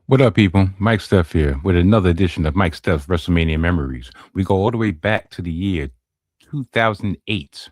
What up, people? Mike Steph here with another edition of Mike Steph's WrestleMania Memories. We go all the way back to the year 2008.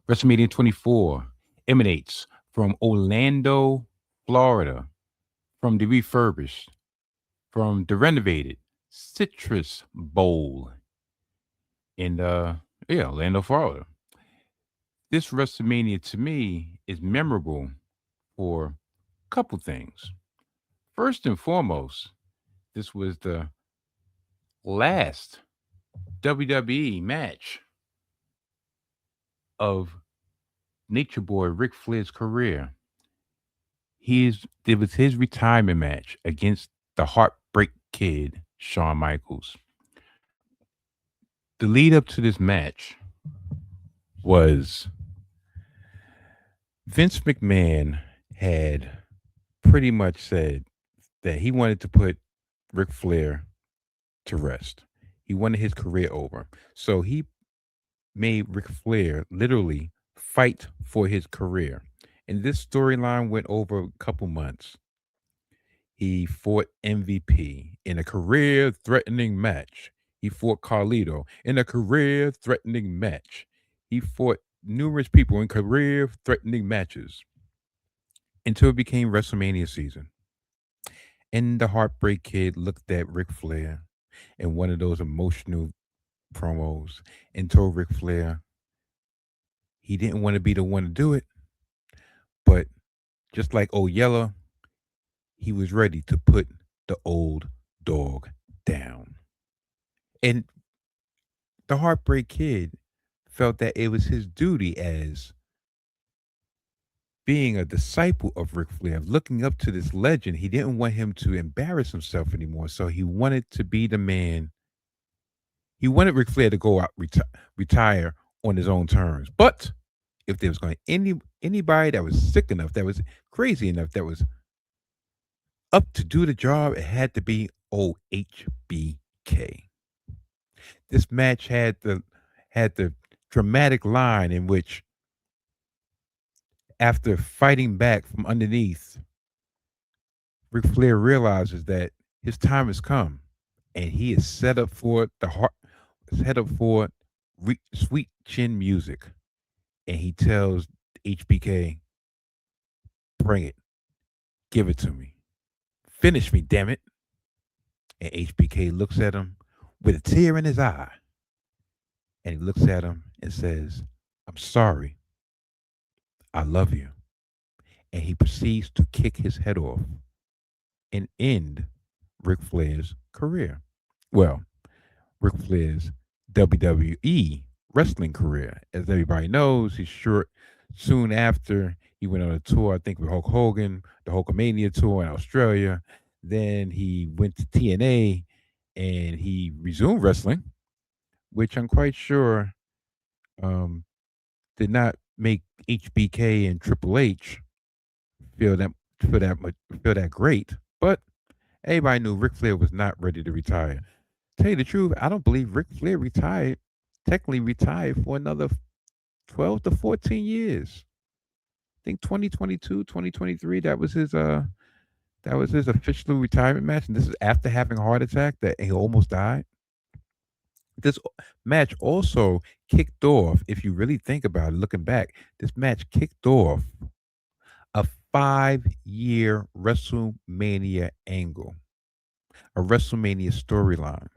WrestleMania 24 emanates from Orlando, Florida, from the refurbished, from the renovated Citrus Bowl in Orlando, Florida. This WrestleMania to me is memorable for a couple things. First and foremost, this was the last WWE match of Nature Boy Ric Flair's career. It was his retirement match against the Heartbreak Kid, Shawn Michaels. The lead up to this match was Vince McMahon had pretty much said that he wanted to put Ric Flair to rest. He wanted his career over. So he made Ric Flair literally fight for his career. And this storyline went over a couple months. He fought MVP in a career threatening match. He fought Carlito in a career threatening match. He fought numerous people in career threatening matches until it became WrestleMania season. And the Heartbreak Kid looked at Ric Flair in one of those emotional promos and told Ric Flair he didn't want to be the one to do it, but just like old Yeller, he was ready to put the old dog down. And the Heartbreak Kid felt that it was his duty as being a disciple of Ric Flair, looking up to this legend. He didn't want him to embarrass himself anymore. So he wanted to be the man. He wanted Ric Flair to go out, retire on his own terms. But if there was going to anybody that was sick enough, that was crazy enough, that was up to do the job, it had to be old HBK. This match had the dramatic line in which, after fighting back from underneath, Ric Flair realizes that his time has come, and he is set up for sweet chin music, and he tells HBK, "Bring it, give it to me, finish me, damn it." And HBK looks at him with a tear in his eye, and he looks at him and says, "I'm sorry, I love you." And he proceeds to kick his head off and end Ric Flair's career. Well, Ric Flair's WWE wrestling career. As everybody knows, he's short. Soon after, he went on a tour, I think, with Hulk Hogan, the Hulkamania tour in Australia. Then he went to TNA and he resumed wrestling, which I'm quite sure um, did not make HBK and Triple H feel that feel that much feel that great. But everybody knew Ric Flair was not ready to retire. Tell you the truth, I don't believe Ric Flair technically retired for another 12 to 14 years. I think 2022, 2023, that was his official retirement match. And this is after having a heart attack that he almost died. This match also kicked off, if you really think about it, looking back, this match kicked off a 5-year WrestleMania angle, a WrestleMania storyline.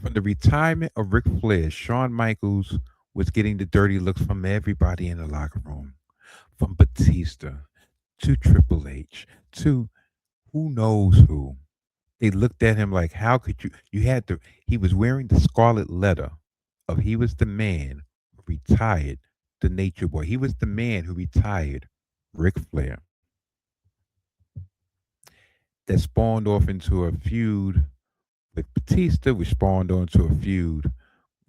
From the retirement of Ric Flair, Shawn Michaels was getting the dirty looks from everybody in the locker room, from Batista to Triple H to who knows who. They looked at him like, how could you? You had to. He was wearing the scarlet letter of he was the man who retired the Nature Boy. He was the man who retired Ric Flair. That spawned off into a feud with Batista, which spawned onto a feud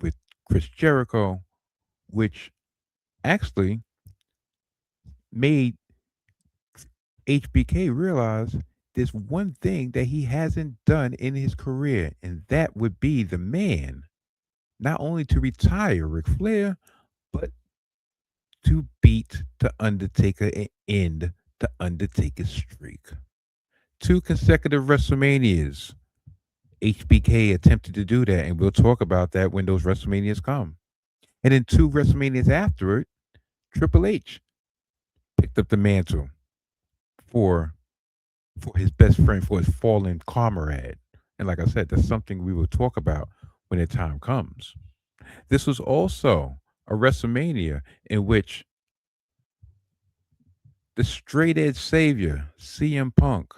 with Chris Jericho, which actually made HBK realize there's one thing that he hasn't done in his career, and that would be the man not only to retire Ric Flair, but to beat the Undertaker and end the Undertaker streak. 2 consecutive WrestleManias. HBK attempted to do that, and we'll talk about that when those WrestleManias come. And then 2 WrestleManias after it, Triple H picked up the mantle for for his best friend, for his fallen comrade. And like I said, that's something we will talk about when the time comes. This was also a WrestleMania in which the straight edge savior, CM Punk,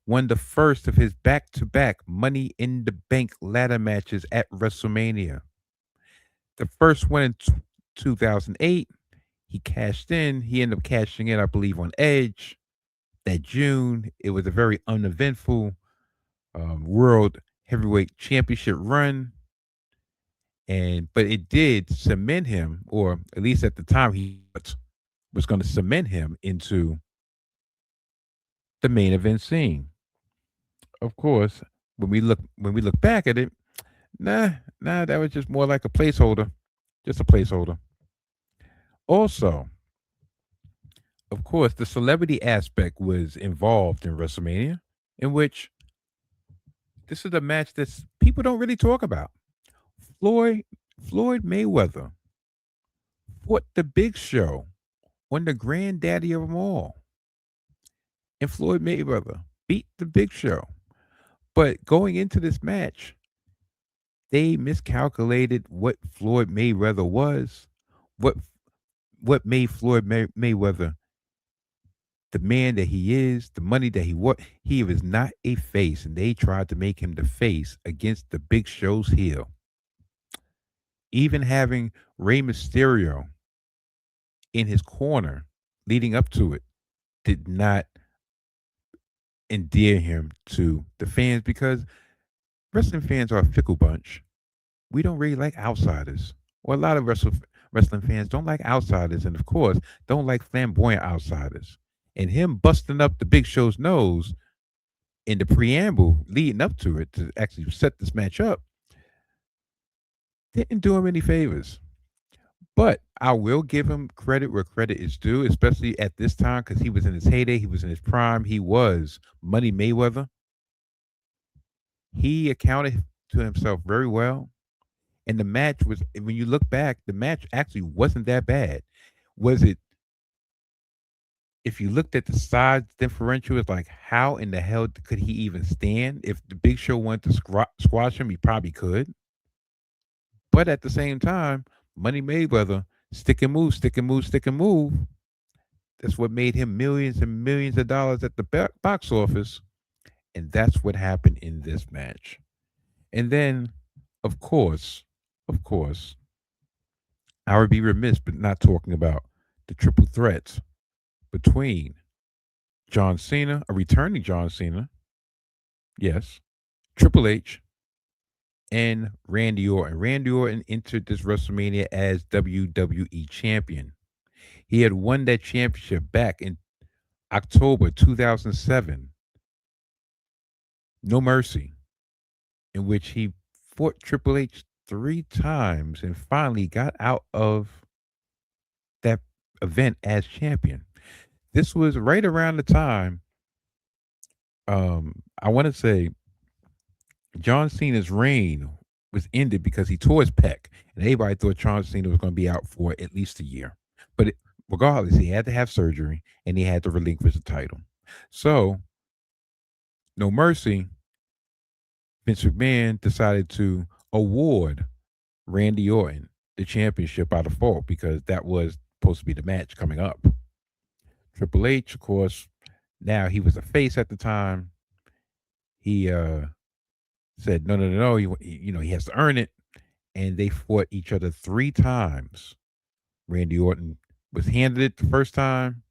won the first of his back to back Money in the Bank ladder matches at WrestleMania. The first one in 2008, he cashed in. He ended up cashing in, I believe, on Edge that June. It was a very uneventful World Heavyweight Championship run. And but it did cement him, or at least at the time he was going to cement him into the main event scene. Of course, when we look back at it, nah, that was just more like a placeholder, just a placeholder. Also, of course, the celebrity aspect was involved in WrestleMania, in which this is a match that people don't really talk about. Floyd Floyd Mayweather fought the Big Show on the granddaddy of them all, and Floyd Mayweather beat the Big Show. But going into this match, they miscalculated what Floyd Mayweather was, what what made Mayweather the man that he is, the money that he was. He was not a face, and they tried to make him the face against the Big Show's heel. Even having Rey Mysterio in his corner leading up to it did not endear him to the fans because wrestling fans are a fickle bunch. We don't really like outsiders. Or a lot of wrestling fans don't like outsiders, and of course, don't like flamboyant outsiders. And him busting up the Big Show's nose in the preamble leading up to it to actually set this match up didn't do him any favors. But I will give him credit where credit is due, especially at this time because he was in his heyday, he was in his prime, he was Money Mayweather. He accounted to himself very well. And the match was, when you look back, the match actually wasn't that bad. Was it? If you looked at the size differential, it's like, how in the hell could he even stand? If the Big Show wanted to squash him, he probably could. But at the same time, Money Mayweather, stick and move, stick and move, stick and move. That's what made him millions and millions of dollars at the box office. And that's what happened in this match. And then, of course, of course, I would be remiss but not talking about the triple threats between John Cena, a returning John Cena, yes, Triple H, and Randy Orton. Randy Orton entered this WrestleMania as WWE champion. He had won that championship back in October 2007, No Mercy, in which he fought Triple H 3 times and finally got out of that event as champion. This was right around the time, I want to say John Cena's reign was ended because he tore his pec, and everybody thought John Cena was going to be out for at least a year. But regardless, he had to have surgery and he had to relinquish the title. So, No Mercy, Vince McMahon decided to award Randy Orton the championship by default because that was supposed to be the match coming up. Triple H, of course, now he was a face at the time. He said, no, no, no, no. He has to earn it. And they fought each other 3 times. Randy Orton was handed it the first time.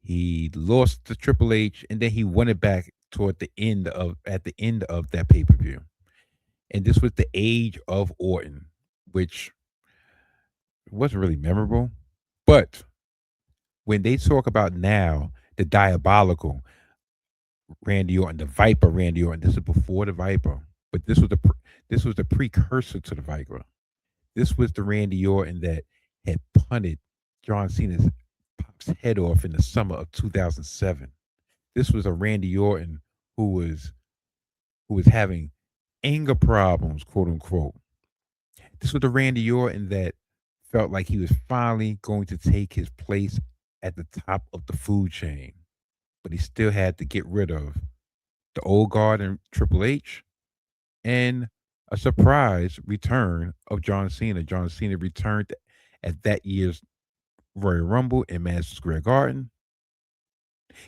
He lost to Triple H, and then he won it back toward the end of at the end of that pay per view. And this was the age of Orton, which wasn't really memorable. But when they talk about now the diabolical Randy Orton, the Viper Randy Orton, this is before the Viper, but this was the precursor to the Viper. This was the Randy Orton that had punted John Cena's Pop's head off in the summer of 2007. This was a Randy Orton who was who was having anger problems, quote unquote. This was the Randy Orton that felt like he was finally going to take his place at the top of the food chain, but he still had to get rid of the old guard and Triple H and a surprise return of John Cena. John Cena returned at that year's Royal Rumble in Madison Square Garden.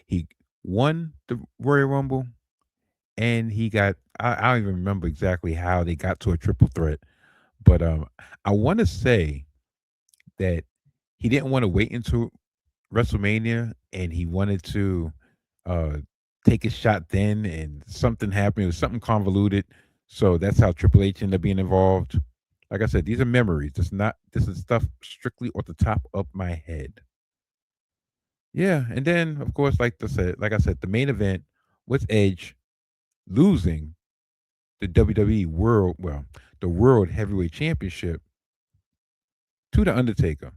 He won the Royal Rumble and he got I don't even remember exactly how they got to a triple threat, but I want to say that he didn't want to wait until WrestleMania and he wanted to uh take a shot then and something happened. It was something convoluted. So that's how Triple H ended up being involved. Like I said, these are memories. This is stuff strictly off the top of my head. Yeah, and then of course, like I said, the main event was Edge losing the WWE the World Heavyweight Championship to the Undertaker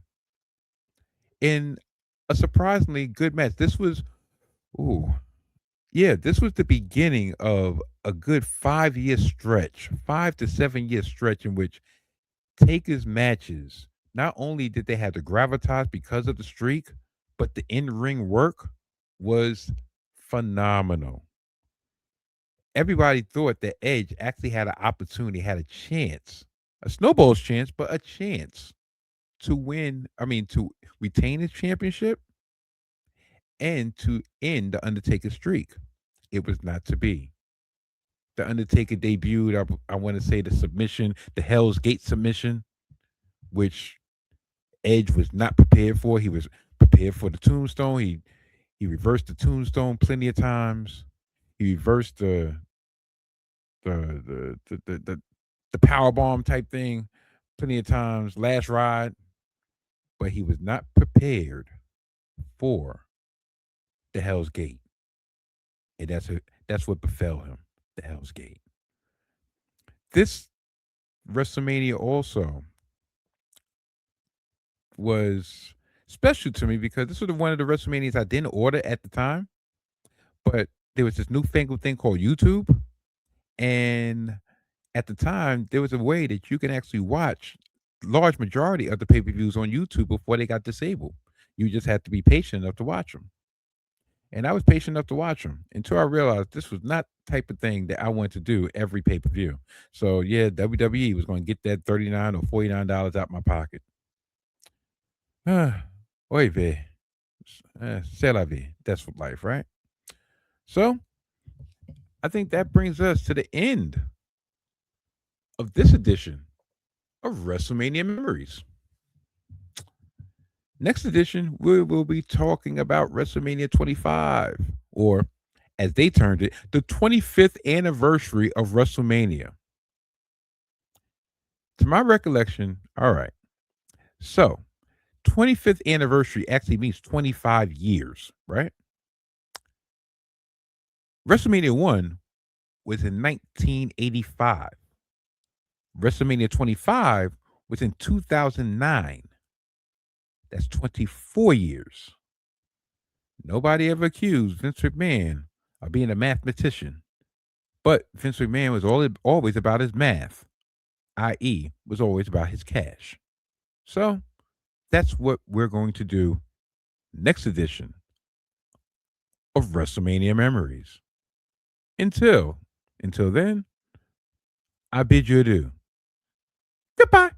in a surprisingly good match. Ooh, yeah, this was the beginning of a good 5 year stretch, 5 to 7 year stretch in which Taker's matches, not only did they have the gravitas because of the streak, but the in ring work was phenomenal. Everybody thought that Edge actually had an opportunity, had a chance, a snowball's chance, but a chance to win. I mean, to retain his championship and to end the Undertaker streak. It was not to be. The Undertaker debuted, I want to say the submission, the Hell's Gate submission, which Edge was not prepared for. He was prepared for the Tombstone. He reversed the Tombstone plenty of times. He reversed the power bomb type thing plenty of times. Last ride, but he was not prepared for the Hell's Gate, and that's what befell him. The Hell's Gate. This WrestleMania also was special to me because this was one of the WrestleManias I didn't order at the time, but there was this newfangled thing called YouTube, and at the time there was a way that you can actually watch large majority of the pay-per-views on YouTube before they got disabled. You just had to be patient enough to watch them. And I was patient enough to watch them until I realized this was not the type of thing that I wanted to do every pay-per-view. So yeah, WWE was going to get that $39 or $49 out my pocket. Oy vey. C'est la vie. That's what life, right? So I think that brings us to the end of this edition of WrestleMania Memories. Next edition, we will be talking about WrestleMania 25, or as they termed it, the 25th anniversary of WrestleMania. To my recollection, all right, so 25th anniversary actually means 25 years, right? WrestleMania 1 was in 1985. WrestleMania 25 was in 2009. That's 24 years. Nobody ever accused Vince McMahon of being a mathematician, but Vince McMahon was always about his math, i.e., was always about his cash. So that's what we're going to do next edition of WrestleMania Memories. Until then, I bid you adieu. Goodbye.